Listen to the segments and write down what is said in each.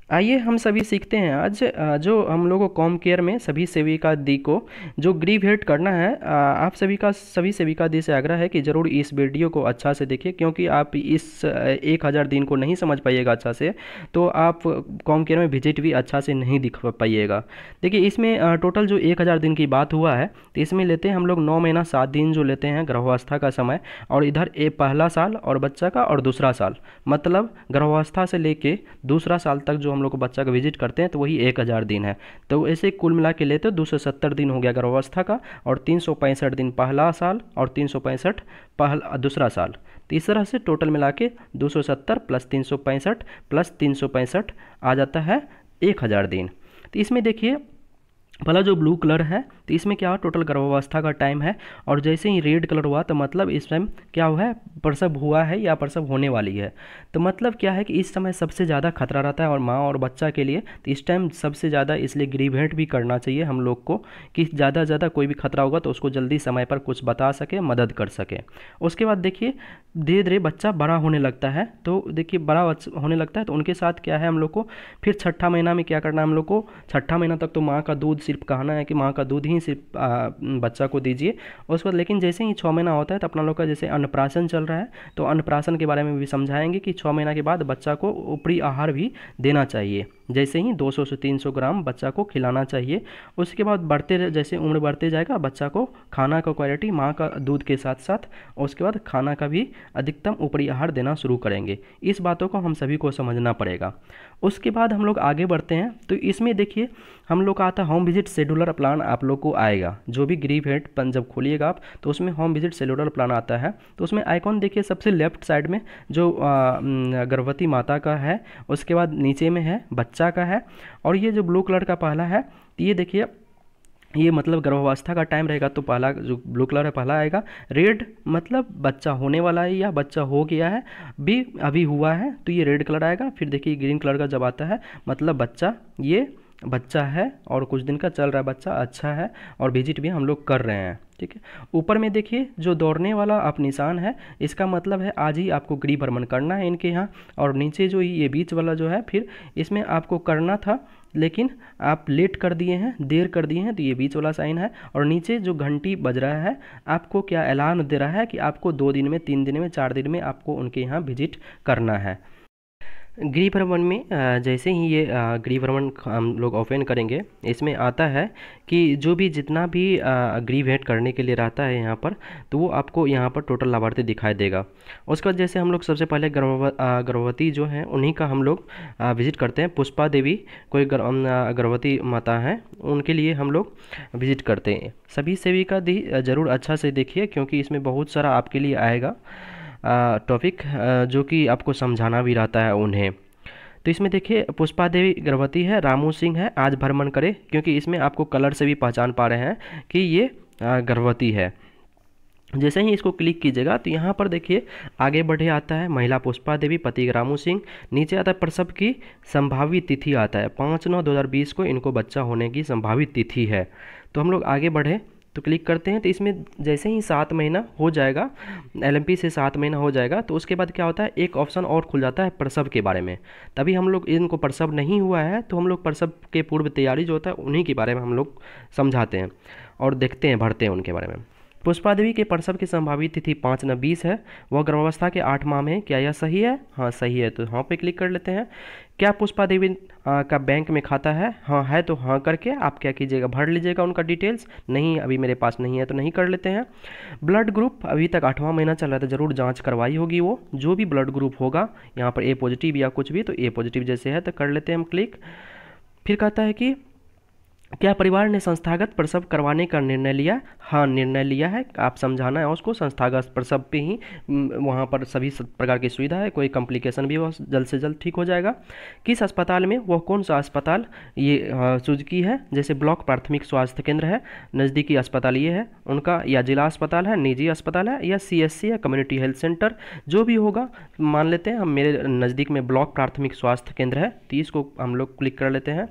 आइए हम सभी सीखते हैं आज जो हम लोगों को कॉम केयर में सभी सेविका दी को जो ग्रीव हेड करना है। आप सभी सेविका दी से आग्रह है कि ज़रूर इस वीडियो को अच्छा से देखिए, क्योंकि आप इस 1000 दिन को नहीं समझ पाइएगा अच्छा से, तो आप कॉम केयर में विजिट भी अच्छा से नहीं दिख पाइएगा। देखिए इसमें टोटल जो 1000 दिन की बात हुआ है, तो इसमें लेते हैं हम लोग 9 महीना 7 दिन जो लेते हैं गर्भावस्था का समय, और इधर पहला साल और बच्चा का और दूसरा साल, मतलब गर्भावस्था से लेके दूसरा साल तक जो हम लोग को बच्चा का विजिट करते हैं तो वही 1000 दिन है। तो ऐसे कुल मिला के लेते 270 दिन हो गया गर्भावस्था का, और 365 दिन पहला साल और 365 पहला दूसरा साल। तो इस तरह से टोटल मिला के 270 प्लस 365 प्लस 365 आ जाता है 1000 दिन। तो इसमें देखिए पहला जो ब्लू कलर है, तो इसमें क्या टोटल गर्भावस्था का टाइम है, और जैसे ही रेड कलर हुआ तो मतलब इस टाइम क्या हुआ है, प्रसव हुआ है या प्रसव होने वाली है। तो मतलब क्या है कि इस समय सबसे ज़्यादा खतरा रहता है और माँ और बच्चा के लिए, तो इस टाइम सबसे ज़्यादा इसलिए ग्रीवेंट भी करना चाहिए हम लोग को, कि ज़्यादा से ज़्यादा कोई भी खतरा होगा तो उसको जल्दी समय पर कुछ बता सके, मदद कर सके। उसके बाद देखिए धीरे धीरे बच्चा बड़ा होने लगता है, तो देखिए बड़ा होने लगता है तो उनके साथ क्या है हम लोग को फिर छठा महीना में क्या करना है हम लोग को। छठा महीना तक तो माँ का दूध सिर्फ कहना है कि माँ का दूध ही सिर्फ बच्चा को दीजिए। उसके बाद लेकिन जैसे ही 6 महीना होता है तो अपना लोग का जैसे अन्नप्राशन चल रहा है, तो अन्नप्राशन के बारे में भी समझाएंगे कि 6 महीना के बाद बच्चा को ऊपरी आहार भी देना चाहिए। जैसे ही 200 से 300 ग्राम बच्चा को खिलाना चाहिए। उसके बाद जैसे उम्र बढ़ते जाएगा बच्चा को खाना का क्वालिटी माँ का दूध के साथ साथ उसके बाद खाना का भी अधिकतम ऊपरी आहार देना शुरू करेंगे। इस बातों को हम सभी को समझना पड़ेगा। उसके बाद हम लोग आगे बढ़ते हैं, तो इसमें देखिए हम लोग का आता है होम विजिट शेड्यूलर प्लान आप लोग को आएगा। जो भी ग्रीव हेड पन जब खोलिएगा आप तो उसमें होम विजिट शेड्यूलर प्लान आता है। तो उसमें आइकॉन देखिए सबसे लेफ्ट साइड में जो गर्भवती माता का है, उसके बाद नीचे में है बच्चा का है, और ये जो ब्लू कलर का पहला है, तो ये देखिए ये मतलब गर्भावस्था का टाइम रहेगा तो पहला जो ब्लू कलर है पहला आएगा। रेड मतलब बच्चा होने वाला है या बच्चा हो गया है, भी अभी हुआ है तो ये रेड कलर आएगा। फिर देखिए ग्रीन कलर का जब आता है मतलब बच्चा ये बच्चा है और कुछ दिन का चल रहा है, बच्चा अच्छा है और विजिट भी हम लोग कर रहे हैं। ठीक है, ऊपर में देखिए जो दौड़ने वाला आप निशान है, इसका मतलब है आज ही आपको गृह भ्रमण करना है इनके यहाँ। और नीचे जो ये बीच वाला जो है फिर इसमें आपको करना था लेकिन आप लेट कर दिए हैं, देर कर दिए हैं, तो ये बीच वाला साइन है। और नीचे जो घंटी बज रहा है आपको क्या ऐलान दे रहा है कि आपको 2 दिन में, 3 दिन में, 4 दिन में आपको उनके यहाँ विजिट करना है। गृह भ्रमण में जैसे ही ये गृह भ्रमण हम लोग ओपन करेंगे, इसमें आता है कि जो भी जितना भी गृह भेंट करने के लिए रहता है यहाँ पर, तो वो आपको यहाँ पर टोटल लाभार्थी दिखाई देगा। उसके बाद जैसे हम लोग सबसे पहले गर्भवती जो हैं उन्हीं का हम लोग विजिट करते हैं। पुष्पा देवी कोई गर्भवती माता हैं, उनके लिए हम लोग विजिट करते हैं। सभी सेविका दी ज़रूर अच्छा से देखिए, क्योंकि इसमें बहुत सारा आपके लिए आएगा टॉपिक जो कि आपको समझाना भी रहता है उन्हें। तो इसमें देखिए पुष्पा देवी गर्भवती है, रामू सिंह है, आज भ्रमण करे, क्योंकि इसमें आपको कलर से भी पहचान पा रहे हैं कि ये गर्भवती है। जैसे ही इसको क्लिक कीजिएगा तो यहाँ पर देखिए आगे बढ़े आता है महिला पुष्पा देवी, पति रामू सिंह। नीचे आता है प्रसव की संभावित तिथि आता है 5/9/2020 को इनको बच्चा होने की संभावित तिथि है। तो हम लोग आगे बढ़े तो क्लिक करते हैं, तो इसमें जैसे ही 7 महीना हो जाएगा, LMP से 7 महीना हो जाएगा, तो उसके बाद क्या होता है एक ऑप्शन और खुल जाता है प्रसव के बारे में। तभी हम लोग इनको प्रसव नहीं हुआ है तो हम लोग प्रसव के पूर्व तैयारी जो होता है उन्हीं के बारे में हम लोग समझाते हैं और देखते हैं, भरते हैं उनके बारे में। पुष्पा देवी के प्रसव की संभावित तिथि 5/9/20 है। वह गर्भावस्था के 8 माह में है। क्या यह सही है? हाँ सही है, तो हाँ पे क्लिक कर लेते हैं। क्या पुष्पा देवी का बैंक में खाता है? हाँ है, तो हाँ करके आप क्या कीजिएगा, भर लीजिएगा उनका डिटेल्स। नहीं अभी मेरे पास नहीं है तो नहीं कर लेते हैं। ब्लड ग्रुप अभी तक 8वां महीना चल रहा था, ज़रूर जांच करवाई होगी वो। जो भी ब्लड ग्रुप होगा यहाँ पर A पॉजिटिव या कुछ भी, तो A पॉजिटिव जैसे है तो कर लेते हैं हम क्लिक। फिर कहता है कि क्या परिवार ने संस्थागत प्रसव करवाने का निर्णय लिया? हाँ निर्णय लिया है। आप समझाना है उसको संस्थागत प्रसव पे ही वहाँ पर सभी प्रकार की सुविधा है, कोई कॉम्प्लिकेशन भी वो जल्द से जल्द ठीक हो जाएगा। किस अस्पताल में? वह कौन सा अस्पताल? ये सुजुकी है, जैसे ब्लॉक प्राथमिक स्वास्थ्य केंद्र है, नज़दीकी अस्पताल ये है उनका, या जिला अस्पताल है, निजी अस्पताल है, या CSC या कम्युनिटी हेल्थ सेंटर, जो भी होगा। मान लेते हैं हम मेरे नज़दीक में ब्लॉक प्राथमिक स्वास्थ्य केंद्र है, तो इसको हम लोग क्लिक कर लेते हैं।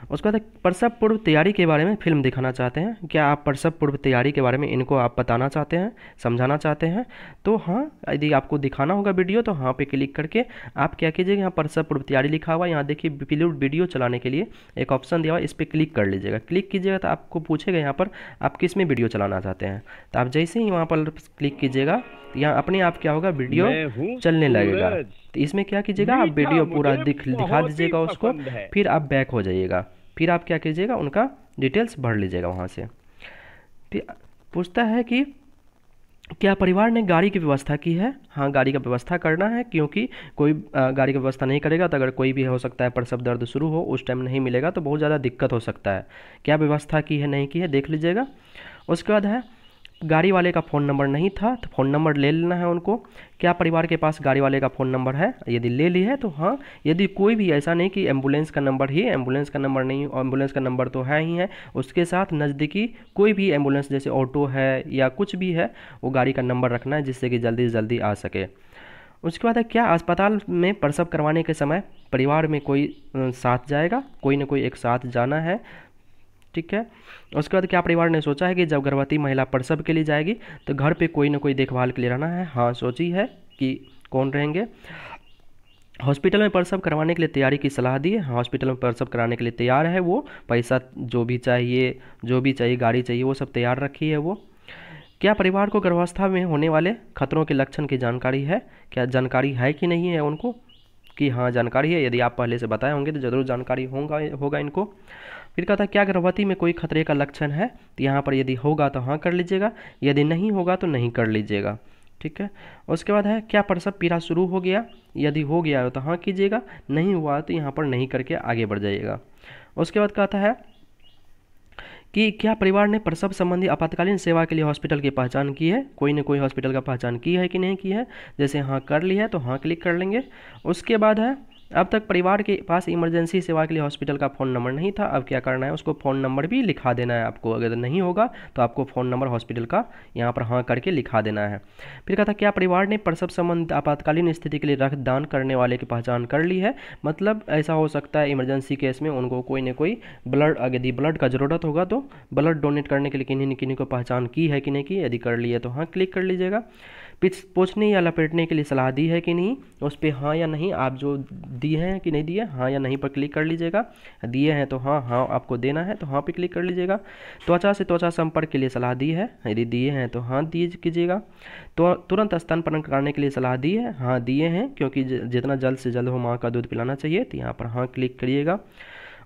उसके बाद प्रसव पूर्व तैयारी के बारे में फिल्म दिखाना चाहते हैं। क्या आप प्रसव पूर्व तैयारी के बारे में इनको आप बताना चाहते हैं, समझाना चाहते हैं? तो हाँ, यदि आपको दिखाना होगा वीडियो तो हाँ पे क्लिक करके आप क्या कीजिएगा, यहाँ प्रसव पूर्व तैयारी लिखा हुआ है, यहाँ देखिए वीडियो चलाने के लिए एक ऑप्शन दिया हुआ है, इस पर क्लिक कर लीजिएगा। क्लिक कीजिएगा तो आपको पूछेगा यहाँ पर आप किस में वीडियो चलाना चाहते हैं। तो आप जैसे ही वहाँ पर क्लिक कीजिएगा तो यहाँ अपने आप क्या होगा, वीडियो चलने लगेगा। तो इसमें क्या कीजिएगा, आप वीडियो पूरा दिखा दीजिएगा उसको, फिर आप बैक हो जाइएगा, फिर आप क्या कीजिएगा, उनका डिटेल्स भर लीजिएगा वहाँ से। फिर पूछता है कि क्या परिवार ने गाड़ी की व्यवस्था की है? हाँ, गाड़ी का व्यवस्था करना है, क्योंकि कोई गाड़ी की व्यवस्था नहीं करेगा तो अगर कोई भी हो सकता है प्रसव दर्द शुरू हो, उस टाइम नहीं मिलेगा तो बहुत ज़्यादा दिक्कत हो सकता है। क्या व्यवस्था की है नहीं की है देख लीजिएगा। उसके बाद है गाड़ी वाले का फ़ोन नंबर नहीं था तो फ़ोन नंबर ले लेना है उनको। क्या परिवार के पास गाड़ी वाले का फ़ोन नंबर है? यदि ले ली है तो हाँ। यदि कोई भी ऐसा नहीं कि एम्बुलेंस का नंबर ही, एम्बुलेंस का नंबर नहीं, एम्बुलेंस का नंबर तो है ही है, उसके साथ नज़दीकी कोई भी एम्बुलेंस जैसे ऑटो है या कुछ भी है, वो गाड़ी का नंबर रखना है जिससे कि जल्दी से जल्दी आ सके। उसके बाद है क्या अस्पताल में प्रसव करवाने के समय परिवार में कोई साथ जाएगा? कोई ना कोई एक साथ जाना है, ठीक है। उसके बाद क्या परिवार ने सोचा है कि जब गर्भवती महिला प्रसव के लिए जाएगी तो घर पे कोई ना कोई देखभाल के लिए रहना है? हाँ, सोची है कि कौन रहेंगे। हॉस्पिटल में प्रसव करवाने के लिए तैयारी की सलाह दी है। हाँ, हॉस्पिटल में प्रसव कराने के लिए तैयार है वो, पैसा जो भी चाहिए गाड़ी चाहिए वो सब तैयार रखी है वो। क्या परिवार को गर्भावस्था में होने वाले खतरों के लक्षण की जानकारी है? क्या जानकारी है कि नहीं है उनको? कि हाँ जानकारी है, यदि आप पहले से बताए होंगे तो ज़रूर जानकारी होगा इनको। फिर कहता है क्या गर्भवती में कोई खतरे का लक्षण है? तो यहाँ पर यदि होगा तो हाँ कर लीजिएगा, यदि नहीं होगा तो नहीं कर लीजिएगा, ठीक है। उसके बाद है क्या प्रसव पीड़ा शुरू हो गया? यदि हो गया हो तो हाँ कीजिएगा, नहीं हुआ तो यहाँ पर नहीं करके आगे बढ़ जाइएगा। उसके बाद कहता है कि क्या परिवार ने प्रसव संबंधी आपातकालीन सेवा के लिए हॉस्पिटल की पहचान की है? कोई न कोई हॉस्पिटल का पहचान की है कि नहीं की है? जैसे हाँ कर ली है तो हाँ क्लिक कर लेंगे। उसके बाद है अब तक परिवार के पास इमरजेंसी सेवा के लिए हॉस्पिटल का फ़ोन नंबर नहीं था, अब क्या करना है, उसको फ़ोन नंबर भी लिखा देना है आपको। अगर नहीं होगा तो आपको फ़ोन नंबर हॉस्पिटल का यहाँ पर हाँ करके लिखा देना है। फिर कहा था क्या परिवार ने प्रसव संबंधी आपातकालीन स्थिति के लिए रक्तदान करने वाले की पहचान कर ली है? मतलब ऐसा हो सकता है इमरजेंसी केस में उनको कोई न कोई ब्लड, यदि ब्लड का ज़रूरत होगा तो ब्लड डोनेट करने के लिए किन्हीं न किन्हीं को पहचान की है कि नहीं की? यदि कर ली है तो हाँ क्लिक कर लीजिएगा। पोंछने या लपेटने के लिए सलाह दी है कि नहीं, उस पर हाँ या नहीं, आप जो दिए हैं कि नहीं दिए, हाँ या नहीं पर क्लिक कर लीजिएगा। दिए हैं तो हाँ हाँ आपको देना है तो हाँ पे क्लिक कर लीजिएगा। त्वचा से त्वचा संपर्क के लिए सलाह दी है, यदि दिए हैं तो हाँ दिए कीजिएगा। तो तुरंत स्तनपान कराने के लिए सलाह दी है, हाँ दिए हैं, क्योंकि जितना जल्द से जल्द हो माँ का दूध पिलाना चाहिए, तो यहाँ पर हाँ क्लिक करिएगा।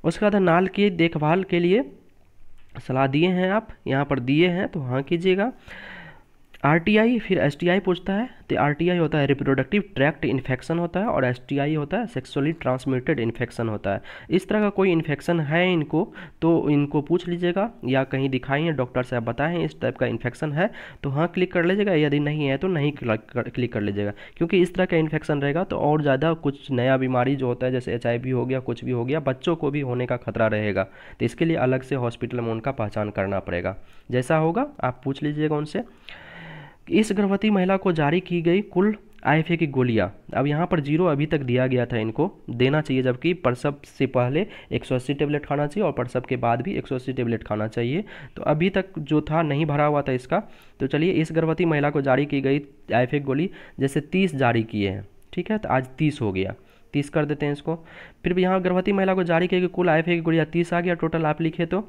उसके बाद नाल की देखभाल के लिए सलाह दिए हैं आप, यहाँ पर दिए हैं तो हाँ कीजिएगा। आरटीआई फिर एसटीआई पूछता है, तो आरटीआई होता है रिप्रोडक्टिव ट्रैक्ट इन्फेक्शन होता है और एसटीआई होता है सेक्सुअली ट्रांसमिटेड इन्फेक्शन होता है। इस तरह का कोई इन्फेक्शन है इनको तो इनको पूछ लीजिएगा या कहीं दिखाई है डॉक्टर साहब बताएं इस टाइप का इन्फेक्शन है तो हाँ क्लिक कर लीजिएगा, यदि नहीं है तो नहीं क्लिक कर लीजिएगा, क्योंकि इस तरह का इन्फेक्शन रहेगा तो और ज़्यादा कुछ नया बीमारी जो होता है जैसे HIV हो गया, कुछ भी हो गया, बच्चों को भी होने का खतरा रहेगा, तो इसके लिए अलग से हॉस्पिटल में उनका पहचान करना पड़ेगा। जैसा होगा आप पूछ लीजिएगा उनसे। इस गर्भवती महिला को जारी की गई कुल IFA की गोलियां, अब यहाँ पर 0 अभी तक दिया गया था, इनको देना चाहिए, जबकि प्रसव से पहले 180 टेबलेट खाना चाहिए और प्रसव के बाद भी 180 टेबलेट खाना चाहिए, तो अभी तक जो था नहीं भरा हुआ था इसका। तो चलिए इस गर्भवती महिला को जारी की गई IFA गोली जैसे 30 जारी किए हैं, ठीक है, तो आज 30 हो गया, 30 कर देते हैं इसको। फिर भी यहाँ गर्भवती महिला को जारी की गई कुल IFA की गोलियाँ 30 आ गया टोटल, आप लिखे तो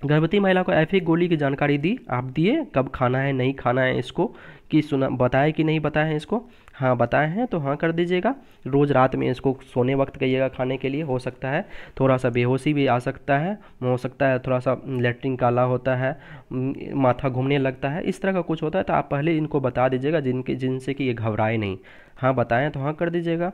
गर्भवती महिला को IFA गोली की जानकारी दी, आप दिए, कब खाना है नहीं खाना है इसको, कि सुना बताए कि नहीं बताए हैं इसको, हाँ बताए हैं तो हाँ कर दीजिएगा। रोज़ रात में इसको सोने वक्त कहिएगा खाने के लिए, हो सकता है थोड़ा सा बेहोशी भी आ सकता है, हो सकता है थोड़ा सा लेटरिन काला होता है, माथा घूमने लगता है, इस तरह का कुछ होता है तो आप पहले इनको बता दीजिएगा जिनसे कि ये घबराए नहीं, हाँ बताएं तो हाँ कर दीजिएगा।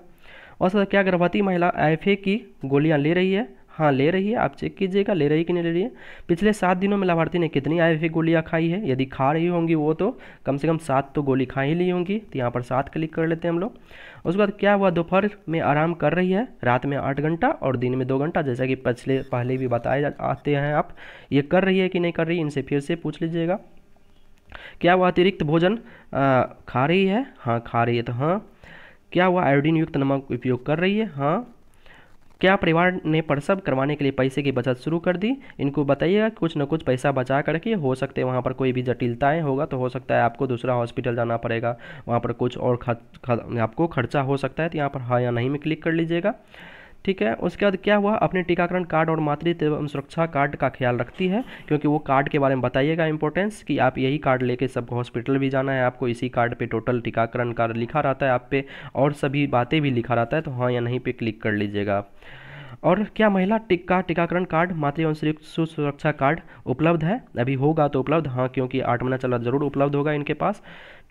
और सर क्या गर्भवती महिला IFA की गोलियाँ ले रही है? हाँ ले रही है, आप चेक कीजिएगा ले रही कि नहीं ले रही है। पिछले 7 दिनों में लाभार्थी ने कितनी IFA गोलियाँ खाई है? यदि खा रही होंगी वो तो कम से कम 7 तो गोली खा ही ली होंगी, तो यहाँ पर 7 क्लिक कर लेते हैं हम लोग। उसके बाद क्या हुआ, दोपहर में आराम कर रही है, रात में 8 घंटा और दिन में 2 घंटा, जैसा कि पहले भी बताए आते हैं आप, ये कर रही है कि नहीं कर रही, इनसे फिर से पूछ लीजिएगा। क्या वो अतिरिक्त भोजन खा रही है? हाँ खा रही है तो हाँ। क्या वो आयोडीन युक्त नमक उपयोग कर रही है? हाँ। क्या परिवार ने प्रसव करवाने के लिए पैसे की बचत शुरू कर दी? इनको बताइएगा कुछ ना कुछ पैसा बचा करके, हो सकते हैं वहाँ पर कोई भी जटिलताएं होगा तो हो सकता है आपको दूसरा हॉस्पिटल जाना पड़ेगा, वहाँ पर कुछ और आपको खर्चा हो सकता है, तो यहाँ पर हाँ या नहीं में क्लिक कर लीजिएगा। ठीक है, उसके बाद क्या हुआ, अपने टीकाकरण कार्ड और मातृत्व एवं सुरक्षा कार्ड का ख्याल रखती है, क्योंकि वो कार्ड के बारे में बताइएगा इंपॉर्टेंस कि आप यही कार्ड लेके सब हॉस्पिटल भी जाना है आपको, इसी कार्ड पे टोटल टीकाकरण कार्ड लिखा रहता है आप पे और सभी बातें भी लिखा रहता है, तो हाँ या नहीं पे क्लिक कर लीजिएगा आप। और क्या महिला टीकाकरण कार्ड मातृ एवं शिशु सुरक्षा कार्ड उपलब्ध है? अभी होगा तो उपलब्ध, हाँ क्योंकि 8 महीना चला जरूर उपलब्ध होगा इनके पास।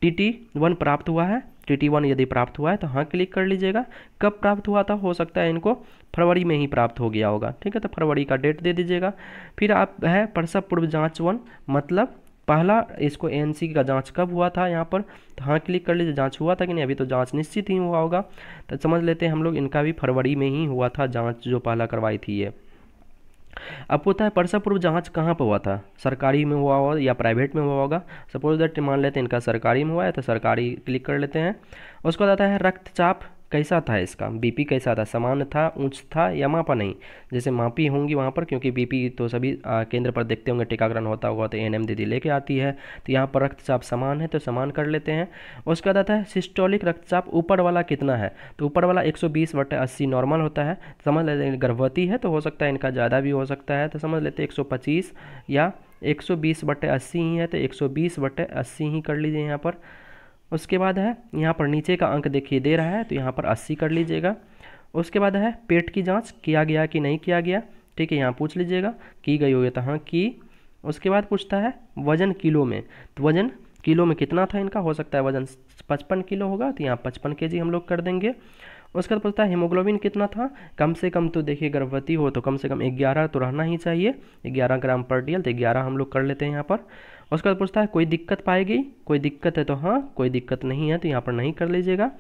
TT1 प्राप्त हुआ है, TT1 यदि प्राप्त हुआ है तो हाँ क्लिक कर लीजिएगा। कब प्राप्त हुआ था, हो सकता है इनको फरवरी में ही प्राप्त हो गया होगा, ठीक है, तो फरवरी का डेट दे दीजिएगा। फिर आप है प्रसव पूर्व जाँच 1, मतलब पहला इसको ANC का जांच कब हुआ था यहाँ पर, तो हाँ क्लिक कर लीजिए, जांच हुआ था कि नहीं, अभी तो जांच निश्चित ही हुआ होगा, तो समझ लेते हैं हम लोग इनका भी फरवरी में ही हुआ था जांच जो पहला करवाई थी ये। अब होता है प्रसव पूर्व जांच कहाँ पर हुआ था, सरकारी में हुआ होगा या प्राइवेट में हुआ होगा। सपोज दैट मान लेते हैं इनका सरकारी में हुआ है तो सरकारी क्लिक कर लेते हैं। उसके बाद आता है रक्तचाप कैसा था, इसका BP कैसा था, सामान्य था, उच्च था या मापा नहीं, जैसे मापी होंगी वहाँ पर, क्योंकि BP तो सभी केंद्र पर देखते होंगे टीकाकरण होता हुआ तो ANM दीदी लेके आती है, तो यहाँ पर रक्तचाप समान है तो समान कर लेते हैं। उसके बाद आता है सिस्टोलिक रक्तचाप ऊपर वाला कितना है, तो ऊपर वाला 120/80 नॉर्मल होता है, समझ लेते हैं गर्भवती है तो हो सकता है इनका ज़्यादा भी हो सकता है, तो समझ लेते हैं 125 या 120/80 ही है, तो 120/80 ही कर लीजिए यहाँ पर। उसके बाद है यहाँ पर नीचे का अंक देखिए दे रहा है तो यहाँ पर 80 कर लीजिएगा। उसके बाद है पेट की जांच किया गया कि नहीं किया गया, ठीक है, यहाँ पूछ लीजिएगा की गई हो तो हाँ की। उसके बाद पूछता है वजन किलो में, तो वजन किलो में कितना था इनका, हो सकता है वजन 55 किलो होगा तो यहाँ 55 kg हम लोग कर देंगे। उसके बाद पूछता है हीमोग्लोबिन कितना था, कम से कम तो देखिए गर्भवती हो तो कम से कम 11 तो रहना ही चाहिए, 11 ग्राम पर DL, तो 11 हम लोग कर लेते हैं यहाँ पर। उसके बाद पूछता है कोई दिक्कत पाएगी, कोई दिक्कत है तो हाँ, कोई दिक्कत नहीं है तो यहाँ पर नहीं कर लीजिएगा।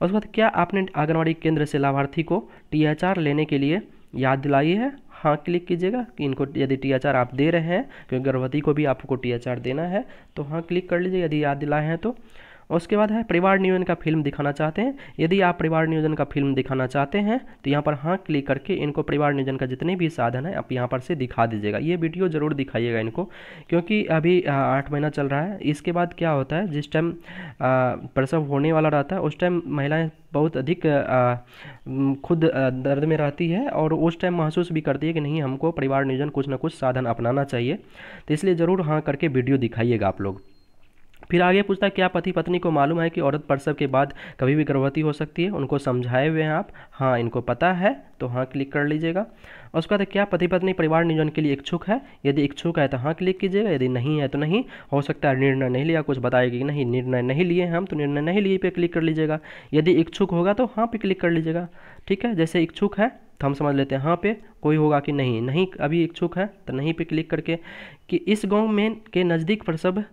उसके बाद क्या आपने आंगनबाड़ी केंद्र से लाभार्थी को THR लेने के लिए याद दिलाई है, हाँ क्लिक कीजिएगा कि इनको यदि THR आप दे रहे हैं, क्योंकि गर्भवती को भी आपको THR देना है, तो हाँ क्लिक कर लीजिए यदि याद दिलाए हैं तो। उसके बाद है परिवार नियोजन का फिल्म दिखाना चाहते हैं, यदि आप परिवार नियोजन का फिल्म दिखाना चाहते हैं तो यहाँ पर हाँ क्लिक करके इनको परिवार नियोजन का जितने भी साधन है आप यहाँ पर से दिखा दीजिएगा। ये वीडियो ज़रूर दिखाइएगा इनको, क्योंकि अभी 8 महीना चल रहा है। इसके बाद क्या होता है, जिस टाइम प्रसव होने वाला रहता है उस टाइम महिलाएं बहुत अधिक खुद दर्द में रहती है और उस टाइम महसूस भी करती है कि नहीं हमको परिवार नियोजन कुछ ना कुछ साधन अपनाना चाहिए, तो इसलिए ज़रूर हाँ करके वीडियो दिखाइएगा आप लोग। फिर आगे पूछता है क्या पति पत्नी को मालूम है कि औरत प्रसव के बाद कभी भी गर्भवती हो सकती है, उनको समझाए हुए हैं आप, हाँ इनको पता है तो हाँ क्लिक कर लीजिएगा। उसके बाद क्या पति पत्नी परिवार नियोजन के लिए इच्छुक है, यदि इच्छुक है तो हाँ क्लिक कीजिएगा, यदि नहीं है तो नहीं, हो सकता है निर्णय नहीं लिया, कुछ बताएगी कि नहीं निर्णय नहीं लिए हम तो निर्णय नहीं लिए पे क्लिक कर लीजिएगा। यदि इच्छुक होगा तो हाँ पे क्लिक कर लीजिएगा, ठीक है, जैसे इच्छुक है तो हम समझ लेते हैं हाँ पे, कोई होगा कि नहीं, नहीं अभी इच्छुक है तो नहीं पे क्लिक करके कि इस गांव में के नज़दीक प्रसव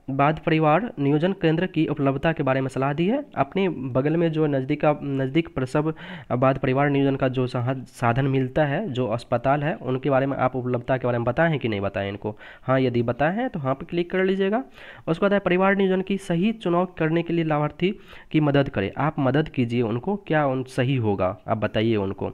बाद परिवार नियोजन केंद्र की उपलब्धता के बारे में सलाह दी है। अपने बगल में जो नज़दीक प्रसव बाद परिवार नियोजन का जो साधन मिलता है, जो अस्पताल है, उनके बारे में आप उपलब्धता के बारे में बताएं कि नहीं बताएं इनको, हाँ यदि बताएं हैं तो हाँ पे क्लिक कर लीजिएगा। उसके बाद है परिवार नियोजन की सही चुनाव करने के लिए लाभार्थी की मदद करें, आप मदद कीजिए उनको, क्या उन सही होगा आप बताइए उनको।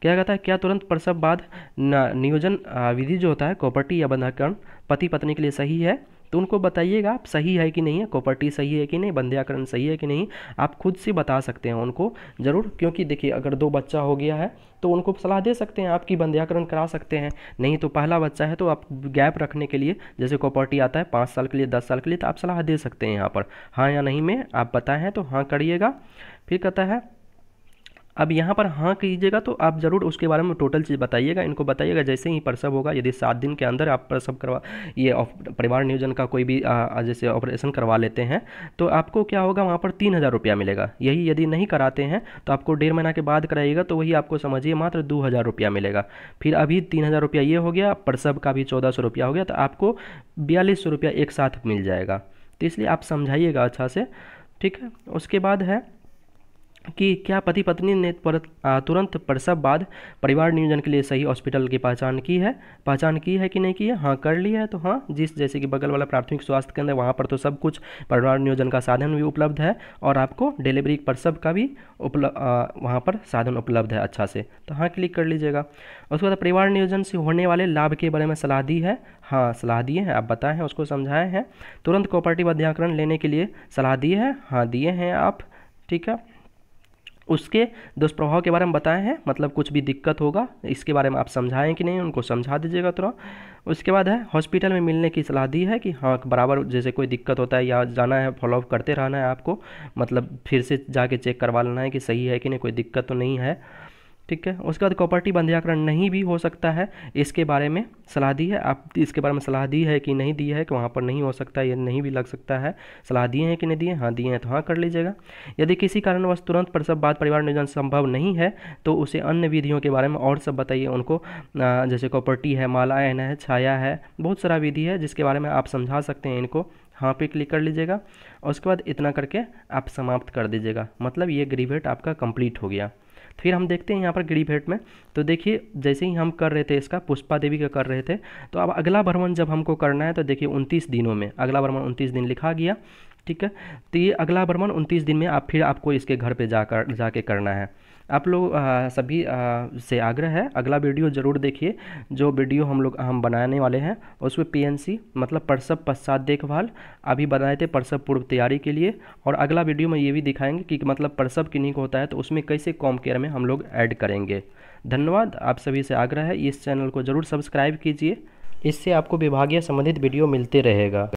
क्या कहता है क्या तुरंत प्रसव बाद नियोजन विधि जो होता है कॉपर्टी या बंध्याकरण पति पत्नी के लिए सही है, तो उनको बताइएगा आप सही है कि नहीं है, कॉपर्टी सही है कि नहीं, बंध्याकरण सही है कि नहीं, आप खुद से बता सकते हैं उनको ज़रूर, क्योंकि देखिए अगर 2 बच्चा हो गया है तो उनको सलाह दे सकते हैं आपकी बंध्याकरण करा सकते हैं, नहीं तो पहला बच्चा है तो आप गैप रखने के लिए जैसे कॉपर्टी आता है 5 साल के लिए 10 साल के लिए, तो आप सलाह दे सकते हैं यहाँ पर हाँ या नहीं में आप बताएं हैं तो हाँ करिएगा। फिर कहता है अब यहाँ पर हाँ कीजिएगा तो आप ज़रूर उसके बारे में टोटल चीज़ बताइएगा, इनको बताइएगा जैसे ही प्रसव होगा, यदि 7 दिन के अंदर आप प्रसव करवा ये परिवार नियोजन का कोई भी जैसे ऑपरेशन करवा लेते हैं तो आपको क्या होगा वहाँ पर 3000 रुपया मिलेगा। यही यदि नहीं कराते हैं तो आपको 1.5 महीना के बाद कराइएगा तो वही आपको समझिए मात्र 2000 रुपया मिलेगा। फिर अभी 3000 रुपया ये हो गया, प्रसव का भी 1400 रुपया हो गया, तो आपको 4200 रुपया एक साथ मिल जाएगा, तो इसलिए आप समझाइएगा अच्छा से, ठीक है। उसके बाद है कि क्या पति पत्नी ने तुरंत प्रसव बाद परिवार नियोजन के लिए सही हॉस्पिटल की पहचान की है कि नहीं की है। हाँ, कर लिया है तो हाँ, जैसे कि बगल वाला प्राथमिक स्वास्थ्य केंद्र, वहाँ पर तो सब कुछ परिवार नियोजन का साधन भी उपलब्ध है और आपको डिलीवरी प्रसव का भी वहाँ पर साधन उपलब्ध है अच्छा से, तो हाँ क्लिक कर लीजिएगा। उसके बाद परिवार नियोजन से होने वाले लाभ के बारे में सलाह दी है। हाँ, सलाह दिए हैं, आप बताए हैं, उसको समझाए हैं। तुरंत कोऑपरेटिव अध्याकरण लेने के लिए सलाह दी है। हाँ, दिए हैं आप, ठीक है। उसके दुष्प्रभाव के बारे में बताए हैं, मतलब कुछ भी दिक्कत होगा इसके बारे में आप समझाएं कि नहीं, उनको समझा दीजिएगा थोड़ा। उसके बाद है हॉस्पिटल में मिलने की सलाह दी है कि हाँ बराबर जैसे कोई दिक्कत होता है या जाना है, फॉलोअप करते रहना है आपको, मतलब फिर से जाके चेक करवा लेना है कि सही है कि नहीं, कोई दिक्कत तो नहीं है, ठीक है। उसके बाद कोऑपरेटिव बंधुआकरण नहीं भी हो सकता है, इसके बारे में सलाह दी है। आप इसके बारे में सलाह दी है कि नहीं दी है, कि वहाँ पर नहीं हो सकता है, ये नहीं भी लग सकता है, सलाह दिए हैं कि नहीं दिए, हाँ दिए हैं तो हाँ कर लीजिएगा। यदि किसी कारणवश तुरंत प्रसव बाद परिवार नियोजन संभव नहीं है तो उसे अन्य विधियों के बारे में और सब बताइए उनको, जैसे कॉपर्टी है, मालायन है, छाया है, बहुत सारा विधि है जिसके बारे में आप समझा सकते हैं इनको, हाँ पे क्लिक कर लीजिएगा। और उसके बाद इतना करके आप समाप्त कर दीजिएगा, मतलब ये ग्रीवेट आपका कंप्लीट हो गया। फिर हम देखते हैं यहाँ पर ग्रीवेट में, तो देखिए जैसे ही हम कर रहे थे इसका, पुष्पा देवी का कर रहे थे, तो अब अगला भ्रमण जब हमको करना है तो देखिए 29 दिनों में, अगला भ्रमण 29 दिन लिखा गया, ठीक है। तो ये अगला भ्रमण 29 दिन में फिर आपको इसके घर पे जाके करना है। आप लोग सभी से आग्रह है, अगला वीडियो ज़रूर देखिए, जो वीडियो हम बनाने वाले हैं उसमें पीएनसी मतलब प्रसव पश्चात देखभाल अभी बनाए थे प्रसव पूर्व तैयारी के लिए, और अगला वीडियो में ये भी दिखाएंगे कि मतलब प्रसव क्लिनिक होता है तो उसमें कैसे कॉम केयर में हम लोग ऐड करेंगे। धन्यवाद, आप सभी से आग्रह है इस चैनल को ज़रूर सब्सक्राइब कीजिए, इससे आपको विभागीय संबंधित वीडियो मिलते रहेगा।